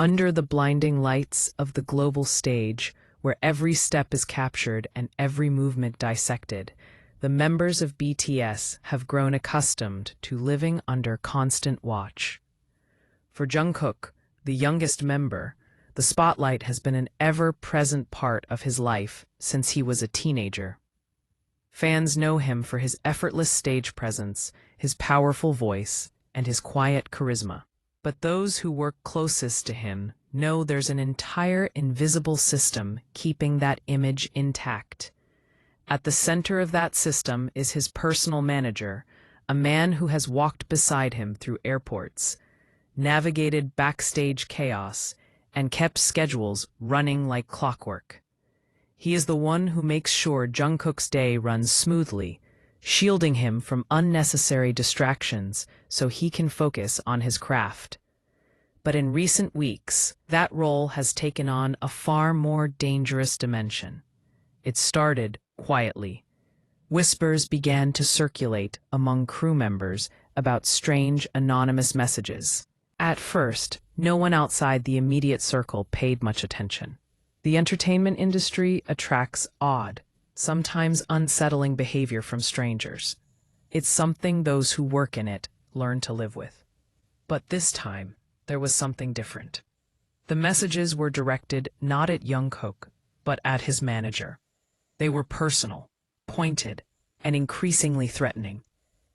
Under the blinding lights of the global stage, where every step is captured and every movement dissected, the members of BTS have grown accustomed to living under constant watch. For Jungkook, the youngest member, the spotlight has been an ever-present part of his life since he was a teenager. Fans know him for his effortless stage presence, his powerful voice, and his quiet charisma. But those who work closest to him know there's an entire invisible system keeping that image intact. At the center of that system is his personal manager, a man who has walked beside him through airports, navigated backstage chaos, and kept schedules running like clockwork. He is the one who makes sure Jungkook's day runs smoothly, shielding him from unnecessary distractions so he can focus on his craft. But in recent weeks, that role has taken on a far more dangerous dimension. It started quietly. Whispers began to circulate among crew members about strange, anonymous messages. At first, no one outside the immediate circle paid much attention. The entertainment industry attracts odd, sometimes unsettling behavior from strangers. It's something those who work in it learn to live with. But this time, there was something different. The messages were directed not at Jungkook, but at his manager. They were personal, pointed, and increasingly threatening.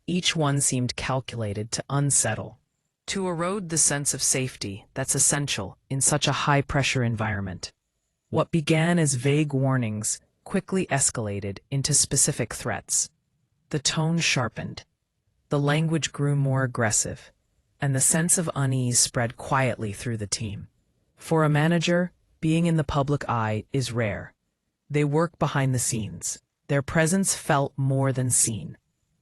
Each one seemed calculated to unsettle, to erode the sense of safety that's essential in such a high-pressure environment. What began as vague warnings quickly escalated into specific threats. The tone sharpened, the language grew more aggressive, and the sense of unease spread quietly through the team. For a manager, being in the public eye is rare. They work behind the scenes. Their presence felt more than seen.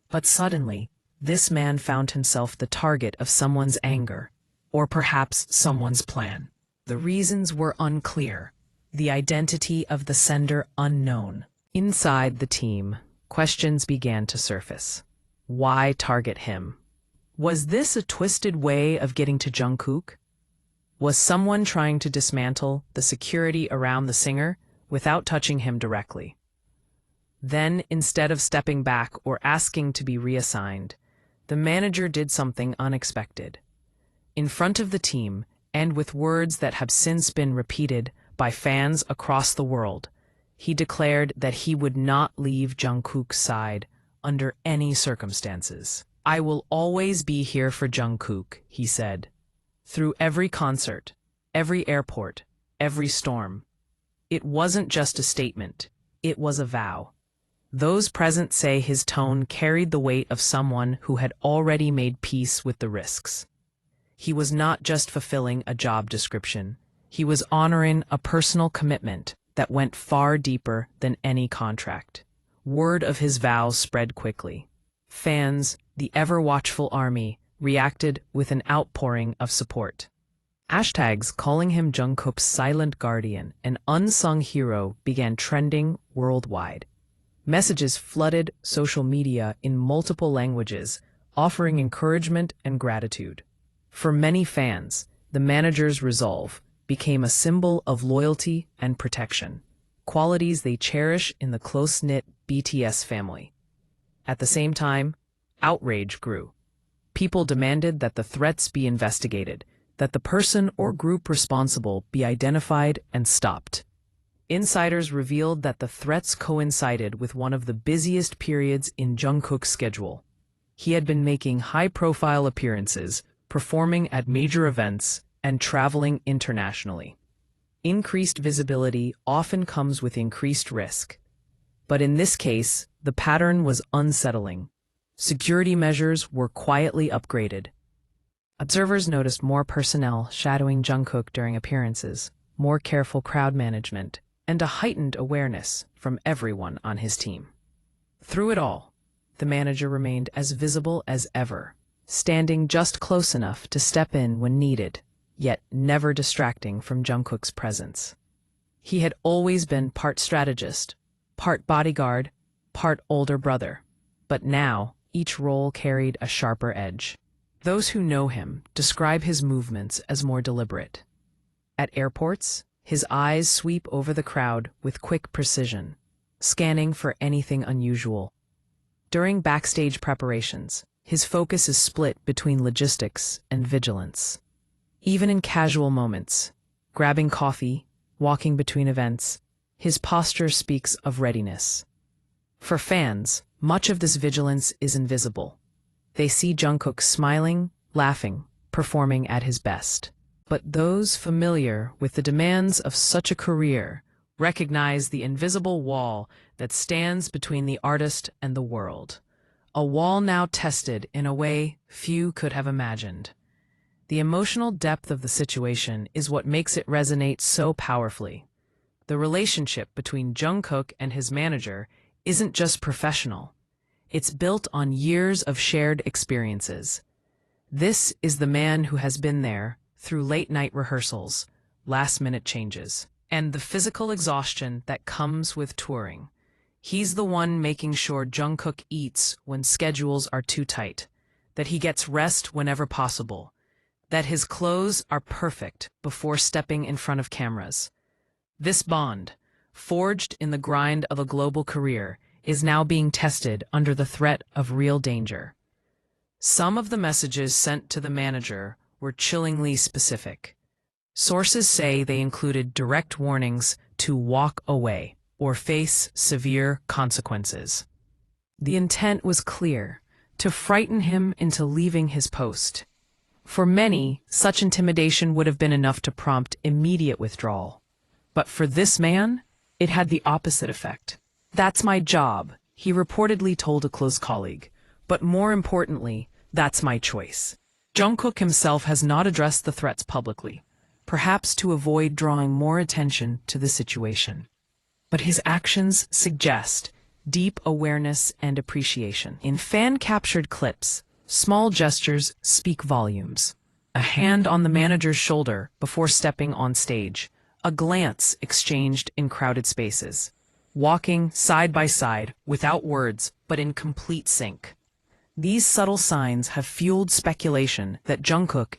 But suddenly, this man found himself the target of someone's anger, or perhaps someone's plan. The reasons were unclear, the identity of the sender unknown. Inside the team, questions began to surface. Why target him? Was this a twisted way of getting to Jungkook? Was someone trying to dismantle the security around the singer without touching him directly? Then, instead of stepping back or asking to be reassigned, the manager did something unexpected. In front of the team, and with words that have since been repeated by fans across the world, he declared that he would not leave Jungkook's side under any circumstances. "I will always be here for Jungkook," he said. Through every concert, every airport, every storm. It wasn't just a statement, it was a vow. Those present say his tone carried the weight of someone who had already made peace with the risks. He was not just fulfilling a job description, he was honoring a personal commitment that went far deeper than any contract. Word of his vows spread quickly. Fans, the ever-watchful ARMY, reacted with an outpouring of support. Hashtags calling him Jungkook's silent guardian, an unsung hero, began trending worldwide. Messages flooded social media in multiple languages, offering encouragement and gratitude. For many fans, the manager's resolve became a symbol of loyalty and protection, qualities they cherish in the close-knit BTS family. At the same time, outrage grew. People demanded that the threats be investigated, that the person or group responsible be identified and stopped. Insiders revealed that the threats coincided with one of the busiest periods in Jungkook's schedule. He had been making high-profile appearances, performing at major events, and traveling internationally. Increased visibility often comes with increased risk. But in this case, the pattern was unsettling. Security measures were quietly upgraded. Observers noticed more personnel shadowing Jungkook during appearances, more careful crowd management, and a heightened awareness from everyone on his team. Through it all, the manager remained as visible as ever, standing just close enough to step in when needed, yet never distracting from Jungkook's presence. He had always been part strategist, part bodyguard, part older brother, but now each role carried a sharper edge. Those who know him describe his movements as more deliberate. At airports, his eyes sweep over the crowd with quick precision, scanning for anything unusual. During backstage preparations, his focus is split between logistics and vigilance. Even in casual moments, grabbing coffee, walking between events, his posture speaks of readiness. For fans, much of this vigilance is invisible. They see Jungkook smiling, laughing, performing at his best. But those familiar with the demands of such a career recognize the invisible wall that stands between the artist and the world. A wall now tested in a way few could have imagined. The emotional depth of the situation is what makes it resonate so powerfully. The relationship between Jungkook and his manager isn't just professional. It's built on years of shared experiences. This is the man who has been there through late-night rehearsals, last-minute changes, and the physical exhaustion that comes with touring. He's the one making sure Jungkook eats when schedules are too tight, that he gets rest whenever possible, that his clothes are perfect before stepping in front of cameras. This bond, forged in the grind of a global career, is now being tested under the threat of real danger. Some of the messages sent to the manager were chillingly specific. Sources say they included direct warnings to walk away or face severe consequences. The intent was clear: to frighten him into leaving his post. For many, such intimidation would have been enough to prompt immediate withdrawal. But for this man, it had the opposite effect. "That's my job," he reportedly told a close colleague. "But more importantly, that's my choice." Jungkook himself has not addressed the threats publicly, perhaps to avoid drawing more attention to the situation. But his actions suggest deep awareness and appreciation. In fan-captured clips, small gestures speak volumes. A hand on the manager's shoulder before stepping on stage, a glance exchanged in crowded spaces, walking side by side without words but in complete sync. These subtle signs have fueled speculation that Jungkook